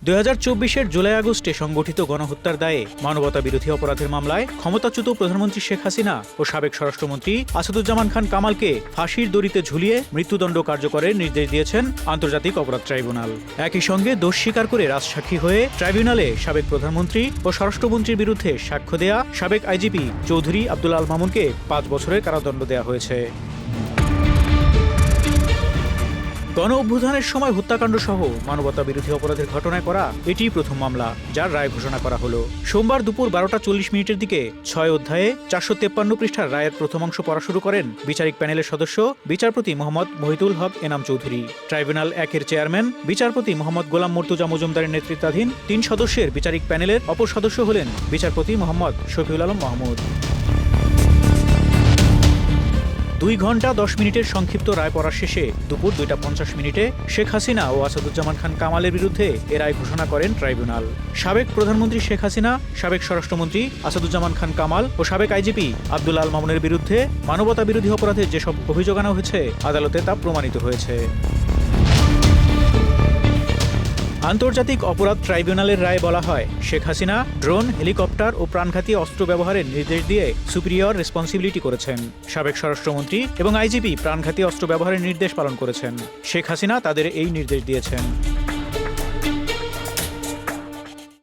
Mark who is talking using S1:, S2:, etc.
S1: 2024-এর জুলাই আগস্টে সংগঠিত গণহত্যার দায়ে মানবতা বিরোধী অপরাধের মামলায় ক্ষমতাচ্যুত প্রধানমন্ত্রী শেখ হাসিনা ও সাবেক স্বরাষ্ট্রমন্ত্রী আসাদুজ্জামান খান কামালকে ফাঁসির দড়িতে ঝুলিয়ে মৃত্যুদণ্ড কার্যকরের নির্দেশ দিয়েছেন আন্তর্জাতিক অপরাধ ট্রাইব্যুনাল। একই সঙ্গে দোষ স্বীকার করে রাজসাক্ষী হয়ে ট্রাইব্যুনালে সাবেক প্রধানমন্ত্রী ও স্বরাষ্ট্রমন্ত্রীর বিরুদ্ধে সাক্ষ্য দেয়া সাবেক আইজিপি চৌধুরী আব্দুল আল মামুনকে 5 বছরের কারাদণ্ড দেওয়া হয়েছে। গণ অভ্যুত্থানের সময় হত্যাকাণ্ড সহ মানবতা বিরোধী অপরাধের ঘটনায় করা এটিই প্রথম মামলা, যার রায় ঘোষণা করা হলো। সোমবার দুপুর 12টা 40 মিনিটের দিকে 6 অধ্যায়ে 453 পৃষ্ঠার রায়ের প্রথম অংশ পড়া শুরু করেন বিচারিক প্যানেলের সদস্য বিচারপতি মোহাম্মদ মহিতুল হক এনাম চৌধুরী। ট্রাইব্যুনাল 1-এর চেয়ারম্যান বিচারপতি মোহাম্মদ গোলাম মর্তুজা মজুমদারের নেতৃত্বাধীন 3 সদস্যের বিচারিক প্যানেলের অপর সদস্য হলেন বিচারপতি মোহাম্মদ শফিউল আলম মাহমুদ। 2 ঘন্টা 10 মিনিটের সংক্ষিপ্ত রায় পড়ার শেষে দুপুর 2টা 50 মিনিটে শেখ হাসিনা ও আসাদুজ্জামান খান কামালের বিরুদ্ধে এ রায় ঘোষণা করেন ট্রাইব্যুনাল। সাবেক প্রধানমন্ত্রী শেখ হাসিনা, সাবেক স্বরাষ্ট্রমন্ত্রী আসাদুজ্জামান খান কামাল ও সাবেক আইজিপি আব্দুল আল মামুনের বিরুদ্ধে মানবতা বিরোধী অপরাধের যেসব অভিযোগ আনা হয়েছে আদালতে তা প্রমাণিত হয়েছে। আন্তর্জাতিক অপরাধ ট্রাইব্যুনালের রায়ে বলা হয়, শেখ হাসিনা ড্রোন, হেলিকপ্টার ও প্রাণঘাতী অস্ত্র ব্যবহারের নির্দেশ দিয়ে সুপিরিয়র রেসপন্সিবিলিটি করেছেন। সাবেক স্বরাষ্ট্রমন্ত্রী এবং আইজিপি প্রাণঘাতী অস্ত্র ব্যবহারের নির্দেশ পালন করেছেন। শেখ হাসিনা তাদের এই নির্দেশ দিয়েছেন।